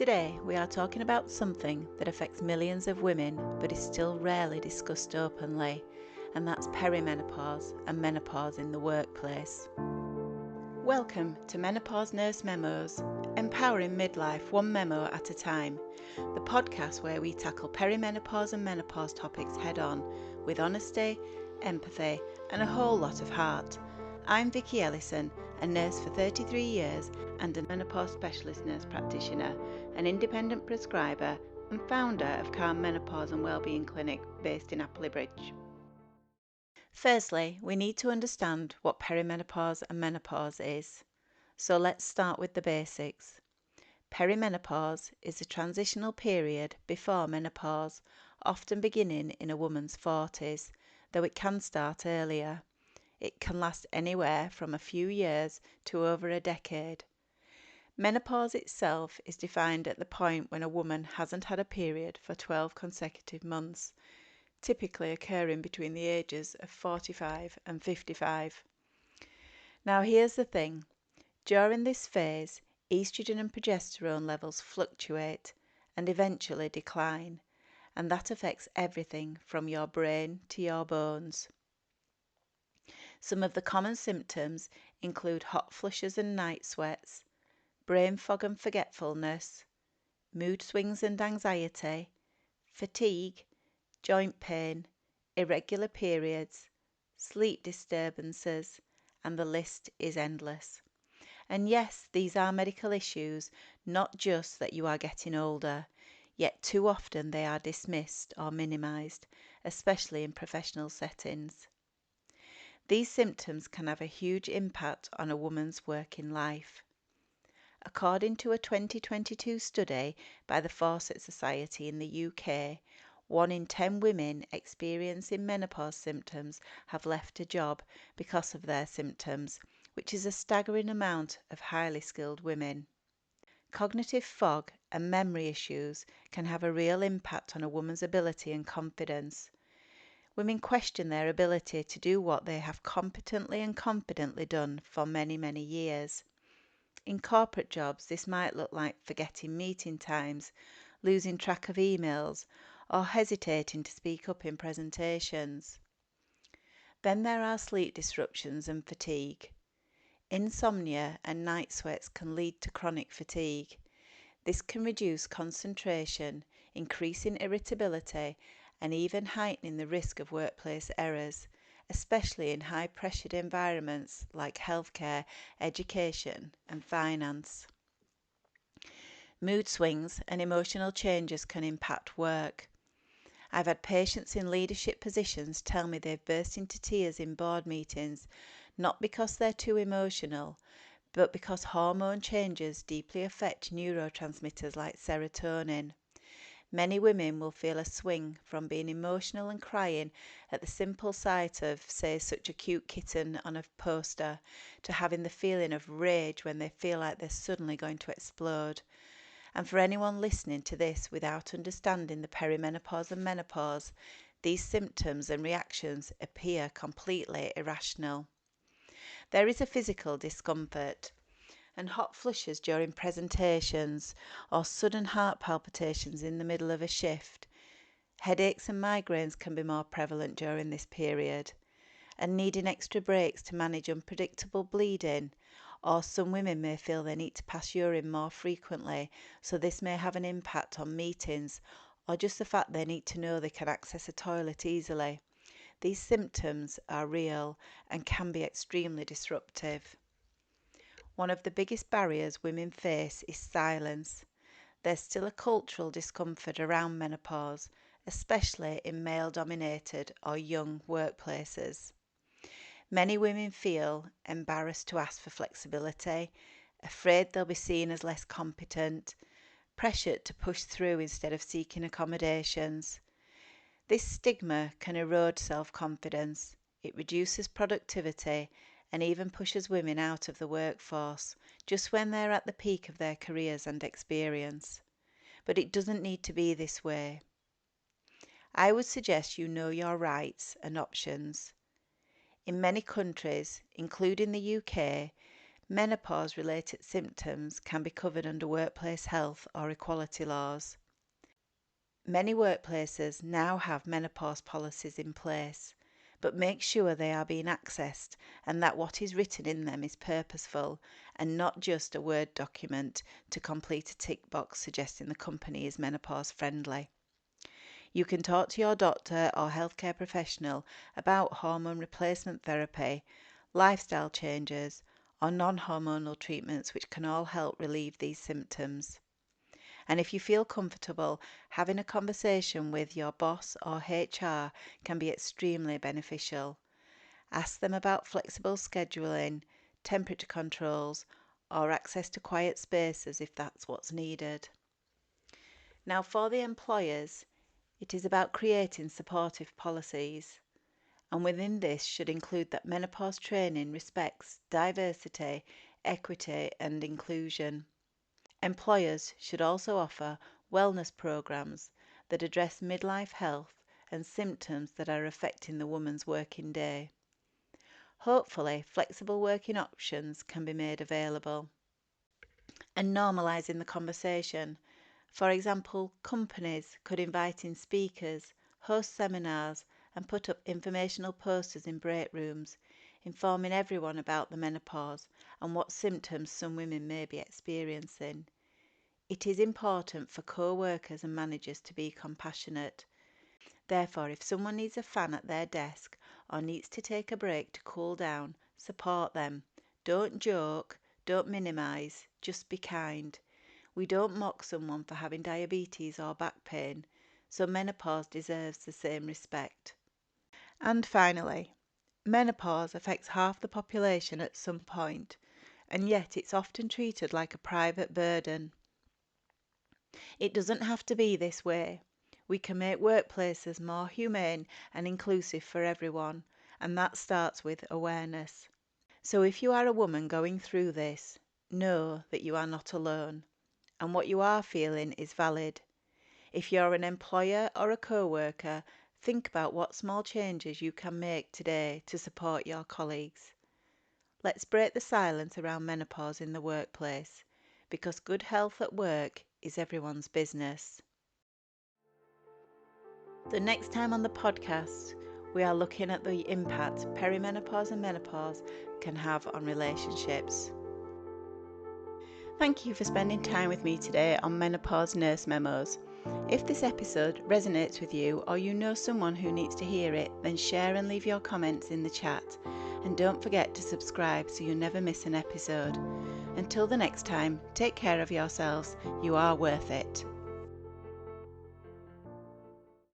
Today we are talking about something that affects millions of women but is still rarely discussed openly, and that's perimenopause and menopause in the workplace. Welcome to Menopause Nurse Memos, empowering midlife one memo at a time, the podcast where we tackle perimenopause and menopause topics head on with honesty, empathy and a whole lot of heart. I'm Vicky Ellison, a nurse for 33 years and a menopause specialist nurse practitioner, an independent prescriber and founder of Calm Menopause and Wellbeing Clinic based in Appley Bridge. Firstly, we need to understand what perimenopause and menopause is. So let's start with the basics. Perimenopause is a transitional period before menopause, often beginning in a woman's 40s, though it can start earlier. It can last anywhere from a few years to over a decade. Menopause itself is defined at the point when a woman hasn't had a period for 12 consecutive months, typically occurring between the ages of 45 and 55. Now here's the thing. During this phase, estrogen and progesterone levels fluctuate and eventually decline, and that affects everything from your brain to your bones. Some of the common symptoms include hot flushes and night sweats, brain fog and forgetfulness, mood swings and anxiety, fatigue, joint pain, irregular periods, sleep disturbances, and the list is endless. And yes, these are medical issues, not just that you are getting older, yet too often they are dismissed or minimised, especially in professional settings. These symptoms can have a huge impact on a woman's working life. According to a 2022 study by the Fawcett Society in the UK, 1 in 10 women experiencing menopause symptoms have left a job because of their symptoms, which is a staggering amount of highly skilled women. Cognitive fog and memory issues can have a real impact on a woman's ability and confidence. Women question their ability to do what they have competently and confidently done for many, many years. In corporate jobs, this might look like forgetting meeting times, losing track of emails, or hesitating to speak up in presentations. Then there are sleep disruptions and fatigue. Insomnia and night sweats can lead to chronic fatigue. This can reduce concentration, increasing irritability, and even heightening the risk of workplace errors, especially in high-pressured environments like healthcare, education, and finance. Mood swings and emotional changes can impact work. I've had patients in leadership positions tell me they've burst into tears in board meetings, not because they're too emotional, but because hormone changes deeply affect neurotransmitters like serotonin. Many women will feel a swing from being emotional and crying at the simple sight of, say, such a cute kitten on a poster, to having the feeling of rage when they feel like they're suddenly going to explode. And for anyone listening to this without understanding the perimenopause and menopause, these symptoms and reactions appear completely irrational. There is a physical discomfort, and hot flushes during presentations or sudden heart palpitations in the middle of a shift. Headaches and migraines can be more prevalent during this period, and needing extra breaks to manage unpredictable bleeding, or some women may feel they need to pass urine more frequently, so this may have an impact on meetings, or just the fact they need to know they can access a toilet easily. These symptoms are real and can be extremely disruptive. One of the biggest barriers women face is silence. There's still a cultural discomfort around menopause, especially in male-dominated or young workplaces. Many women feel embarrassed to ask for flexibility, afraid they'll be seen as less competent, pressured to push through instead of seeking accommodations. This stigma can erode self-confidence. It reduces productivity and even pushes women out of the workforce just when they're at the peak of their careers and experience. But it doesn't need to be this way. I would suggest you know your rights and options. In many countries, including the UK, Menopause-related symptoms can be covered under workplace health or equality laws. Many workplaces now have menopause policies in place, but make sure they are being accessed and that what is written in them is purposeful and not just a Word document to complete a tick box suggesting the company is menopause friendly. You can talk to your doctor or healthcare professional about hormone replacement therapy, lifestyle changes, or non-hormonal treatments which can all help relieve these symptoms. And if you feel comfortable, having a conversation with your boss or HR can be extremely beneficial. Ask them about flexible scheduling, temperature controls, or access to quiet spaces if that's what's needed. Now, for the employers, it is about creating supportive policies. And within this should include that menopause training respects diversity, equity and inclusion. Employers should also offer wellness programs that address midlife health and symptoms that are affecting the woman's working day. Hopefully, flexible working options can be made available. And normalising the conversation. For example, companies could invite in speakers, host seminars, and put up informational posters in break rooms, informing everyone about the menopause and what symptoms some women may be experiencing. It is important for co-workers and managers to be compassionate. Therefore, if someone needs a fan at their desk or needs to take a break to cool down, support them. Don't joke, don't minimise, just be kind. We don't mock someone for having diabetes or back pain, so menopause deserves the same respect. And finally, menopause affects half the population at some point, and yet it's often treated like a private burden. It doesn't have to be this way. We can make workplaces more humane and inclusive for everyone, and that starts with awareness. So if you are a woman going through this, know that you are not alone, and what you are feeling is valid. If you're an employer or a co-worker, think about what small changes you can make today to support your colleagues. Let's break the silence around menopause in the workplace, because good health at work is everyone's business. The next time on the podcast, we are looking at the impact perimenopause and menopause can have on relationships. Thank you for spending time with me today on Menopause Nurse Memos. If this episode resonates with you or you know someone who needs to hear it, then share and leave your comments in the chat. And don't forget to subscribe so you never miss an episode. Until the next time, take care of yourselves. You are worth it.